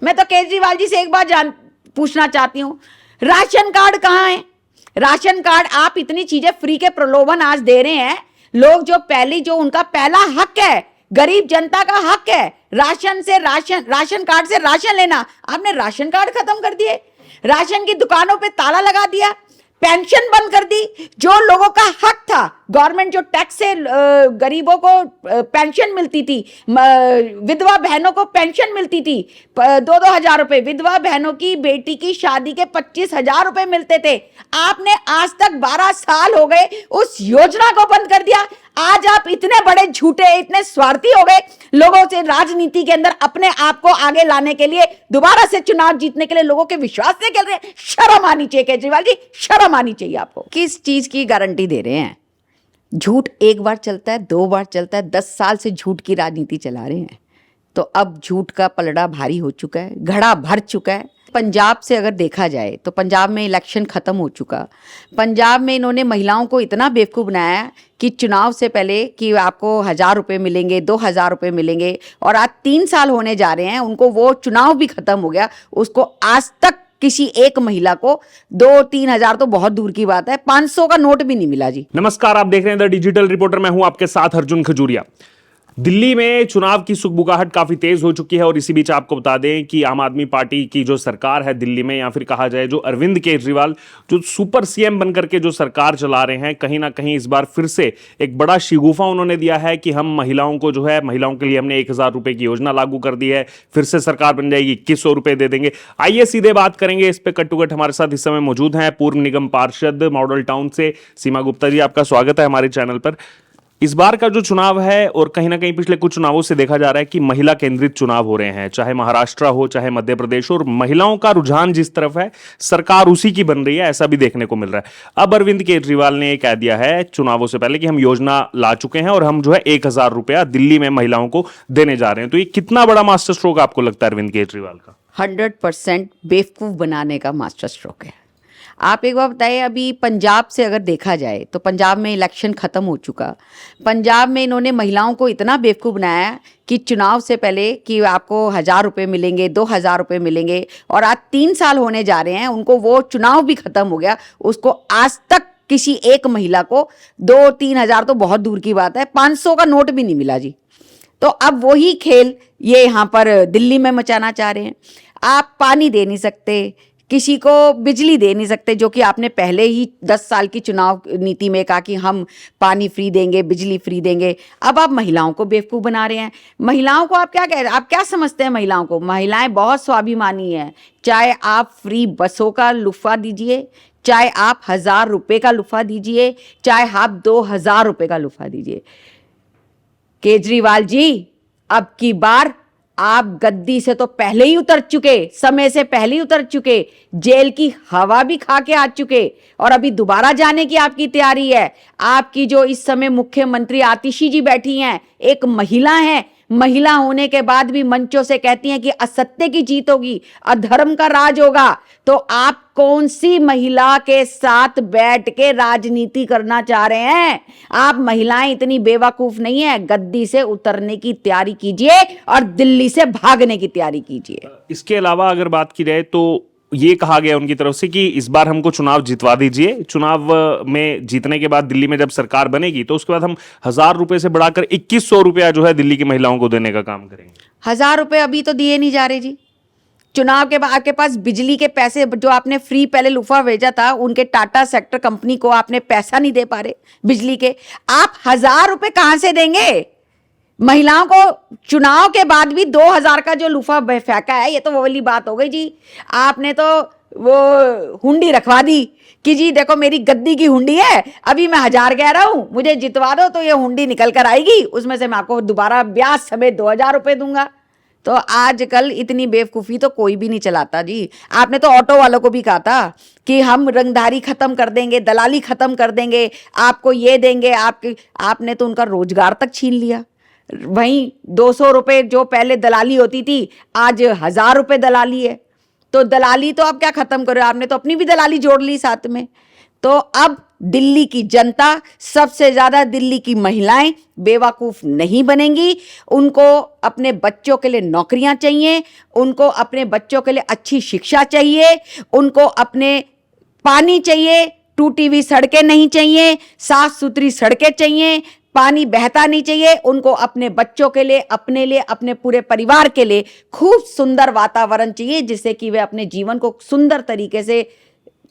मैं तो केजरीवाल जी से एक बार पूछना चाहती हूँ, राशन कार्ड कहाँ है? राशन कार्ड आप इतनी चीजें फ्री के प्रलोभन आज दे रहे हैं, लोग जो उनका पहला हक है, गरीब जनता का हक है राशन कार्ड से राशन लेना, आपने राशन कार्ड खत्म कर दिए, राशन की दुकानों पे ताला लगा दिया, पेंशन बंद कर दी। जो लोगों का हक था, गवर्नमेंट जो टैक्स से गरीबों को पेंशन मिलती थी, विधवा बहनों को पेंशन मिलती थी, 2-2 हजार रुपए, विधवा बहनों की बेटी की शादी के 25,000 रुपए मिलते थे, आपने आज तक 12 साल हो गए उस योजना को बंद कर दिया। आज आप इतने बड़े झूठे, इतने स्वार्थी हो गए, लोगों से राजनीति के अंदर अपने आप को आगे लाने के लिए, दोबारा से चुनाव जीतने के लिए लोगों के विश्वास नहीं कर रहे। शर्म आनी चाहिए केजरीवाल जी, शर्म आनी चाहिए आपको। किस चीज की गारंटी दे रहे हैं? झूठ एक बार चलता है, 2 बार चलता है, 10 साल से झूठ की राजनीति चला रहे हैं, तो अब झूठ का पलड़ा भारी हो चुका है, घड़ा भर चुका है। पंजाब से अगर देखा जाए तो पंजाब में इलेक्शन खत्म हो चुका, पंजाब में इन्होंने महिलाओं को इतना बेवकूफ़ बनाया कि चुनाव से पहले कि आपको 1,000 रुपये मिलेंगे, 2,000 रुपये मिलेंगे, और आज 3 साल होने जा रहे हैं, उनको वो चुनाव भी खत्म हो गया, उसको आज तक किसी एक महिला को 2-3 हजार तो बहुत दूर की बात है, 500 का नोट भी नहीं मिला जी। नमस्कार, आप देख रहे हैं द डिजिटल रिपोर्टर, मैं हूं आपके साथ अर्जुन खजूरिया। दिल्ली में चुनाव की सुगबुगाहट काफी तेज हो चुकी है और इसी बीच आपको बता दें कि आम आदमी पार्टी की जो सरकार है दिल्ली में, या फिर कहा जाए जो अरविंद केजरीवाल जो सुपर सीएम बनकर के जो सरकार चला रहे हैं, कहीं ना कहीं इस बार फिर से एक बड़ा शिगुफा उन्होंने दिया है कि हम महिलाओं को जो है, महिलाओं के लिए हमने 1,000 रुपए की योजना लागू कर दी है, फिर से सरकार बन जाएगी, 2,100 रुपए दे देंगे। आइए सीधे बात करेंगे इस पे। कट टू कट हमारे साथ इस समय मौजूद हैं पूर्व निगम पार्षद मॉडल टाउन से सीमा गुप्ता जी, आपका स्वागत है हमारे चैनल पर। इस बार का जो चुनाव है, और कहीं ना कहीं पिछले कुछ चुनावों से देखा जा रहा है कि महिला केंद्रित चुनाव हो रहे हैं, चाहे महाराष्ट्र हो चाहे मध्य प्रदेश हो, और महिलाओं का रुझान जिस तरफ है, सरकार उसी की बन रही है, ऐसा भी देखने को मिल रहा है। अब अरविंद केजरीवाल ने कह दिया है चुनावों से पहले कि हम योजना ला चुके हैं और हम जो है 1,000 रुपया दिल्ली में महिलाओं को देने जा रहे हैं। तो ये कितना बड़ा मास्टर स्ट्रोक आपको लगता है अरविंद केजरीवाल का? 100% बेवकूफ बनाने का मास्टर स्ट्रोक है। आप एक बार बताइए, अभी पंजाब से अगर देखा जाए तो पंजाब में इलेक्शन खत्म हो चुका, पंजाब में इन्होंने महिलाओं को इतना बेवकूफ़ बनाया कि चुनाव से पहले कि आपको 1,000 रुपये मिलेंगे, 2,000 रुपये मिलेंगे, और आज 3 साल होने जा रहे हैं, उनको वो चुनाव भी खत्म हो गया, उसको आज तक किसी एक महिला को 2-3 हजार तो बहुत दूर की बात है, 500 का नोट भी नहीं मिला जी। तो अब वही खेल ये यहाँ पर दिल्ली में मचाना चाह रहे हैं। आप पानी दे नहीं सकते, किसी को बिजली दे नहीं सकते, जो कि आपने पहले ही 10 साल की चुनाव नीति में कहा कि हम पानी फ्री देंगे, बिजली फ्री देंगे। अब आप महिलाओं को बेवकूफ़ बना रहे हैं। महिलाओं को आप क्या कह रहे हैं? आप क्या समझते हैं महिलाओं को? महिलाएं बहुत स्वाभिमानी हैं। चाहे आप फ्री बसों का लुफ़ा दीजिए, चाहे आप 1,000 रुपये का लुफ़ा दीजिए, चाहे आप 2,000 रुपये का लुफ़ा दीजिए। केजरीवाल जी, अब की बार आप गद्दी से तो पहले ही उतर चुके, समय से पहले ही उतर चुके, जेल की हवा भी खा के आ चुके, और अभी दोबारा जाने की आपकी तैयारी है। आपकी जो इस समय मुख्यमंत्री आतिशी जी बैठी हैं, एक महिला हैं, महिला होने के बाद भी मंचों से कहती हैं कि असत्य की जीत होगी, अधर्म का राज होगा। तो आप कौन सी महिला के साथ बैठ के राजनीति करना चाह रहे हैं? आप महिलाएं इतनी बेवकूफ नहीं है। गद्दी से उतरने की तैयारी कीजिए और दिल्ली से भागने की तैयारी कीजिए। इसके अलावा अगर बात की जाए तो ये कहा गया उनकी तरफ से कि इस बार हमको चुनाव जितवा दीजिए, चुनाव में जीतने के बाद दिल्ली में जब सरकार बनेगी तो उसके बाद हम 1,000 रुपए से बढ़ाकर 2,100 रुपया जो है दिल्ली की महिलाओं को देने का काम करेंगे। 1,000 रुपए अभी तो दिए नहीं जा रहे जी। चुनाव के बाद आपके पास बिजली के पैसे जो आपने फ्री पहले लुफा भेजा था, उनके टाटा सेक्टर कंपनी को आपने पैसा नहीं दे पा रहे बिजली के। आप 1,000 रुपए कहां से देंगे महिलाओं को? चुनाव के बाद भी 2,000 का जो लुफा फेंका है, ये तो वो वाली बात हो गई जी। आपने तो वो हुंडी रखवा दी कि जी देखो मेरी गद्दी की हुंडी है, अभी मैं 1,000 कह रहा हूं, मुझे जितवा दो तो ये हुंडी निकल कर आएगी, उसमें से मैं आपको दोबारा ब्याज समेत 2,000 रुपए दूंगा। तो आजकल इतनी बेवकूफ़ी तो कोई भी नहीं चलाता जी। आपने तो ऑटो वालों को भी कहा था कि हम रंगदारी खत्म कर देंगे, दलाली खत्म कर देंगे, आपको ये देंगे, आपने तो उनका रोजगार तक छीन लिया। वहीं 200 रुपये जो पहले दलाली होती थी, आज 1,000 रुपये दलाली है। तो दलाली तो आप क्या खत्म करो, आपने तो अपनी भी दलाली जोड़ ली साथ में। तो अब दिल्ली की जनता, सबसे ज्यादा दिल्ली की महिलाएं बेवकूफ नहीं बनेंगी। उनको अपने बच्चों के लिए नौकरियां चाहिए, उनको अपने बच्चों के लिए अच्छी शिक्षा चाहिए, उनको अपने पानी चाहिए, टूटी हुई सड़कें नहीं चाहिए, साफ सुथरी सड़कें चाहिए, पानी बहता नहीं चाहिए। उनको अपने बच्चों के लिए, अपने लिए, अपने पूरे परिवार के लिए खूब सुंदर वातावरण चाहिए, जिससे कि वे अपने जीवन को सुंदर तरीके से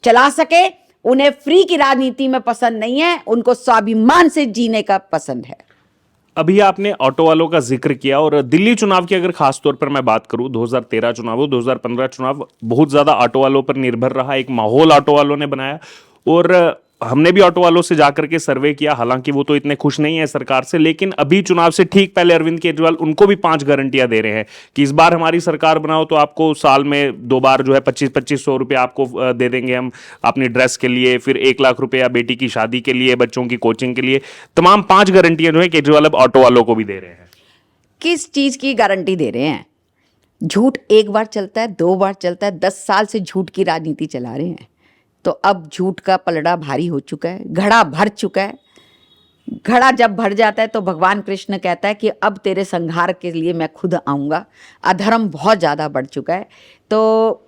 चला सके। उन्हें फ्री की राजनीति में पसंद नहीं है, उनको स्वाभिमान से जीने का पसंद है। अभी आपने ऑटो वालों का जिक्र किया और दिल्ली चुनाव की अगर खास तौर पर मैं बात करूं, 2013 चुनाव हो, 2015 चुनाव बहुत ज्यादा ऑटो वालों पर निर्भर रहा, एक माहौल ऑटो वालों ने बनाया। और हमने भी ऑटो वालों से जाकर के सर्वे किया, हालांकि वो तो इतने खुश नहीं है सरकार से, लेकिन अभी चुनाव से ठीक पहले अरविंद केजरीवाल उनको भी 5 गारंटियां दे रहे हैं कि इस बार हमारी सरकार बनाओ तो आपको साल में 2 बार जो है 25-2500 रुपये आपको दे देंगे हम अपनी ड्रेस के लिए, फिर 1 लाख रुपया बेटी की शादी के लिए, बच्चों की कोचिंग के लिए। तमाम 5 गारंटियां जो है केजरीवाल अब ऑटो वालों को भी दे रहे हैं। किस चीज की गारंटी दे रहे हैं? झूठ एक बार चलता है, 2 बार चलता है, 10 साल से झूठ की राजनीति चला रहे हैं। तो अब झूठ का पलड़ा भारी हो चुका है, घड़ा भर चुका है। घड़ा जब भर जाता है तो भगवान कृष्ण कहता है कि अब तेरे संहार के लिए मैं खुद आऊंगा। अधर्म बहुत ज्यादा बढ़ चुका है, तो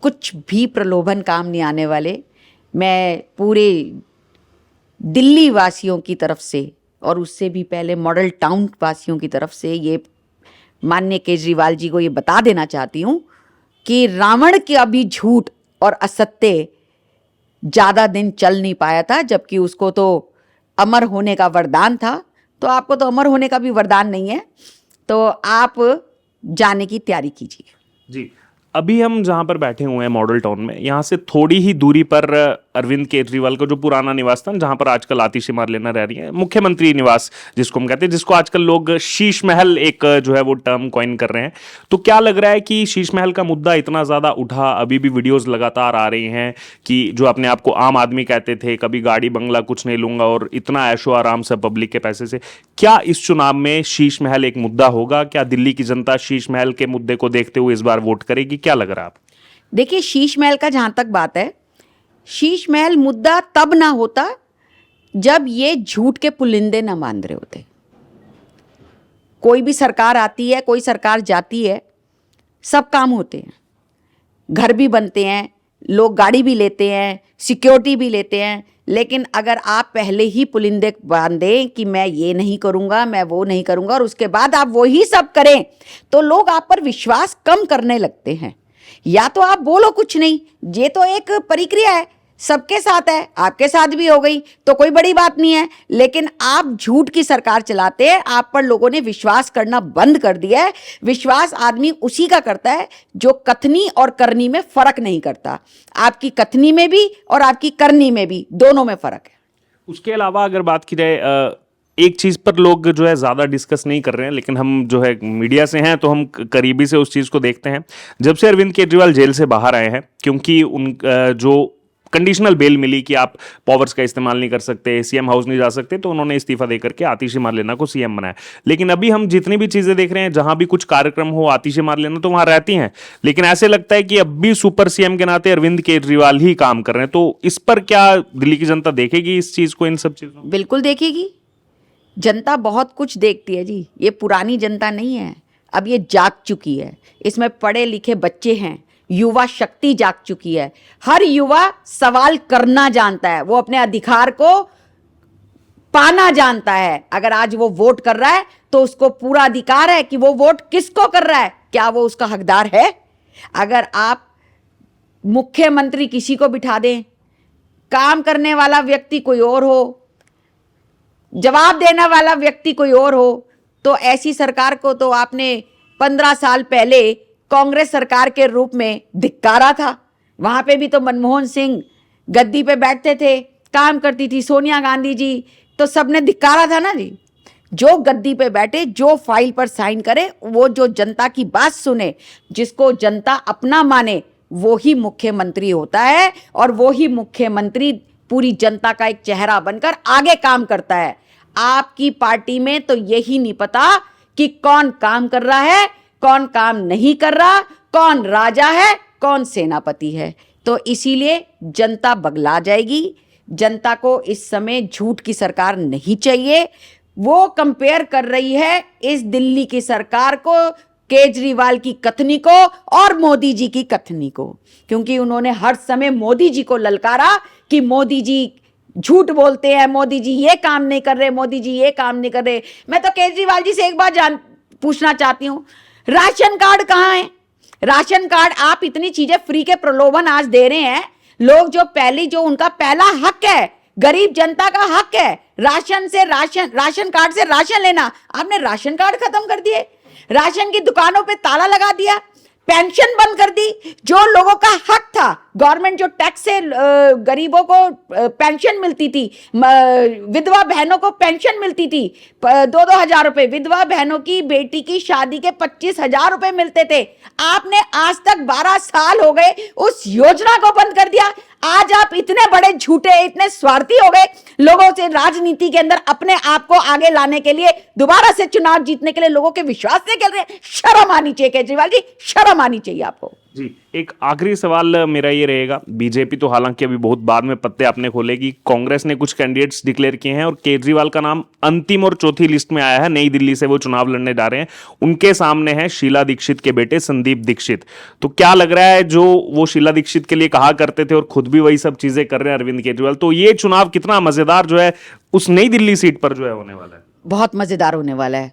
कुछ भी प्रलोभन काम नहीं आने वाले। मैं पूरे दिल्ली वासियों की तरफ से और उससे भी पहले मॉडल टाउन वासियों की तरफ से ये माननीय केजरीवाल जी को ये बता देना चाहती हूँ कि रावण के अभी झूठ और असत्य ज़्यादा दिन चल नहीं पाया था, जबकि उसको तो अमर होने का वरदान था। तो आपको तो अमर होने का भी वरदान नहीं है, तो आप जाने की तैयारी कीजिए। जी, अभी हम जहां पर बैठे हुए हैं मॉडल टाउन में, यहां से थोड़ी ही दूरी पर अरविंद केजरीवाल का जो पुराना निवास था, जहां पर आजकल आतिशी मार्लेना रह रही है, मुख्यमंत्री निवास जिसको हम कहते हैं, जिसको आजकल लोग शीश महल एक जो है वो टर्म कॉइन कर रहे हैं। तो क्या लग रहा है कि शीश महल का मुद्दा इतना ज्यादा उठा, अभी भी वीडियोज लगातार आ रही हैं कि जो अपने आप को आम आदमी कहते थे, कभी गाड़ी बंगला कुछ नहीं लूंगा और इतना ऐशो आराम से पब्लिक के पैसे से, क्या इस चुनाव में शीश महल एक मुद्दा होगा? क्या दिल्ली की जनता शीश महल के मुद्दे को देखते हुए इस बार वोट करेगी? क्या लग रहा है आप? देखिए, शीश महल का जहां तक बात है, शीश महल मुद्दा तब ना होता जब ये झूठ के पुलिंदे ना बांध रहे होते। कोई भी सरकार आती है, कोई सरकार जाती है, सब काम होते हैं, घर भी बनते हैं, लोग गाड़ी भी लेते हैं, सिक्योरिटी भी लेते हैं। लेकिन अगर आप पहले ही पुलिंदे बांधें कि मैं ये नहीं करूंगा, मैं वो नहीं करूंगा, और उसके बाद आप वही सब करें, तो लोग आप पर विश्वास कम करने लगते हैं। या तो आप बोलो कुछ नहीं, ये तो एक प्रक्रिया है, सबके साथ है, आपके साथ भी हो गई तो कोई बड़ी बात नहीं है। लेकिन आप झूठ की सरकार चलाते हैं, आप पर लोगों ने विश्वास करना बंद कर दिया है। विश्वास आदमी उसी का करता है जो कथनी और करनी में फर्क नहीं करता। आपकी कथनी में भी और आपकी करनी में भी, दोनों में फर्क है। उसके अलावा अगर बात की जाए, एक चीज पर लोग जो है ज्यादा डिस्कस नहीं कर रहे हैं, लेकिन हम जो है मीडिया से हैं तो हम करीबी से उस चीज को देखते हैं। जब से अरविंद केजरीवाल जेल से बाहर आए हैं, क्योंकि उन जो कंडीशनल बेल मिली कि आप पावर्स का इस्तेमाल नहीं कर सकते, सीएम हाउस नहीं जा सकते, तो उन्होंने इस्तीफा देकर के आतिशी मार्लेना को सीएम बनाया। लेकिन अभी हम जितनी भी चीजें देख रहे हैं, जहां भी कुछ कार्यक्रम हो, आतिशी मार्लेना तो वहां रहती हैं, लेकिन ऐसे लगता है कि अब भी सुपर सीएम के नाते अरविंद केजरीवाल ही काम कर रहे हैं। तो इस पर क्या दिल्ली की जनता देखेगी इस चीज को, इन सब चीजों? बिल्कुल देखेगी। जनता बहुत कुछ देखती है जी, ये पुरानी जनता नहीं है, अब ये जाग चुकी है। इसमें पढ़े लिखे बच्चे हैं, युवा शक्ति जाग चुकी है। हर युवा सवाल करना जानता है, वो अपने अधिकार को पाना जानता है। अगर आज वो वोट कर रहा है तो उसको पूरा अधिकार है कि वो वोट किसको कर रहा है, क्या वो उसका हकदार है। अगर आप मुख्यमंत्री किसी को बिठा दें, काम करने वाला व्यक्ति कोई और हो, जवाब देने वाला व्यक्ति कोई और हो, तो ऐसी सरकार को तो आपने 15 साल पहले कांग्रेस सरकार के रूप में धिक्कारा था। वहां पे भी तो मनमोहन सिंह गद्दी पे बैठते थे, काम करती थी सोनिया गांधी जी, तो सबने धिक्कारा था ना जी। जो गद्दी पे बैठे, जो फाइल पर साइन करे, वो जो जनता की बात सुने, जिसको जनता अपना माने, वो ही मुख्यमंत्री होता है। और वो ही मुख्यमंत्री पूरी जनता का एक चेहरा बनकर आगे काम करता है। आपकी पार्टी में तो यही नहीं पता कि कौन काम कर रहा है, कौन काम नहीं कर रहा, कौन राजा है, कौन सेनापति है। तो इसीलिए जनता बगला जाएगी। जनता को इस समय झूठ की सरकार नहीं चाहिए। वो कंपेयर कर रही है इस दिल्ली की सरकार को केजरीवाल की कथनी को और मोदी जी की कथनी को, क्योंकि उन्होंने हर समय मोदी जी को ललकारा कि मोदी जी झूठ बोलते हैं, मोदी जी ये काम नहीं कर रहे, मोदी जी ये काम नहीं कर रहे। मैं तो केजरीवाल जी से एक बात पूछना चाहती हूं, राशन कार्ड कहां है? राशन कार्ड आप इतनी चीजें फ्री के प्रलोभन आज दे रहे हैं। लोग जो उनका पहला हक है, गरीब जनता का हक है राशन कार्ड से राशन लेना, आपने राशन कार्ड खत्म कर दिए, राशन की दुकानों पे ताला लगा दिया, पेंशन बंद कर दी। जो लोगों का हक था, गवर्नमेंट जो टैक्स से गरीबों को पेंशन मिलती थी, विधवा बहनों को पेंशन मिलती थी, 2-2 हजार रुपए, विधवा बहनों की बेटी की शादी के 25,000 रुपए मिलते थे। आपने आज तक 12 साल हो गए उस योजना को बंद कर दिया। आज आप इतने बड़े झूठे, इतने स्वार्थी हो गए, लोगों से राजनीति के अंदर अपने आप को आगे लाने के लिए, दोबारा से चुनाव जीतने के लिए लोगों के विश्वास नहीं कर रहे। शर्म आनी चाहिए केजरीवाल जी, शर्म आनी चाहिए आपको। जी, एक आखिरी सवाल मेरा ये रहेगा, बीजेपी तो हालांकि अभी बहुत बाद में पत्ते अपने खोलेगी, कांग्रेस ने कुछ कैंडिडेट्स डिक्लेयर किए हैं और केजरीवाल का नाम अंतिम और चौथी लिस्ट में आया है। नई दिल्ली से वो चुनाव लड़ने जा रहे हैं, उनके सामने है शीला दीक्षित के बेटे संदीप दीक्षित। तो क्या लग रहा है, जो वो शीला दीक्षित के लिए कहा करते थे और खुद भी वही सब चीजें कर रहे हैं अरविंद केजरीवाल, तो ये चुनाव कितना मजेदार जो है उस नई दिल्ली सीट पर जो है होने वाला है? बहुत मजेदार होने वाला है।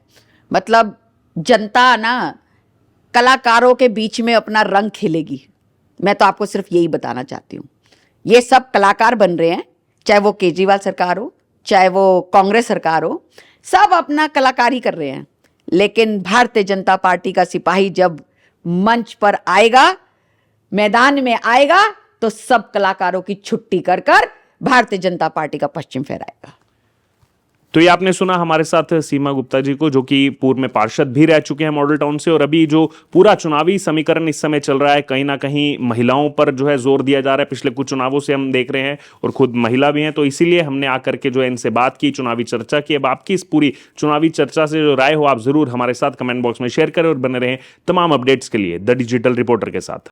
मतलब जनता ना कलाकारों के बीच में अपना रंग खेलेगी। मैं तो आपको सिर्फ यही बताना चाहती हूँ, ये सब कलाकार बन रहे हैं, चाहे वो केजरीवाल सरकार हो, चाहे वो कांग्रेस सरकार हो, सब अपना कलाकारी कर रहे हैं। लेकिन भारतीय जनता पार्टी का सिपाही जब मंच पर आएगा, मैदान में आएगा, तो सब कलाकारों की छुट्टी कर कर भारतीय जनता पार्टी का पश्चिम फहराएगा। तो ये आपने सुना हमारे साथ सीमा गुप्ता जी को, जो कि पूर्व में पार्षद भी रह चुके हैं मॉडल टाउन से, और अभी जो पूरा चुनावी समीकरण इस समय चल रहा है, कहीं ना कहीं महिलाओं पर जो है जोर दिया जा रहा है। पिछले कुछ चुनावों से हम देख रहे हैं और खुद महिला भी हैं, तो इसीलिए हमने आकर के जो है इनसे बात की, चुनावी चर्चा की। अब आपकी इस पूरी चुनावी चर्चा से जो राय हो, आप जरूर हमारे साथ कमेंट बॉक्स में शेयर करें और बने रहें तमाम अपडेट्स के लिए द डिजिटल रिपोर्टर के साथ।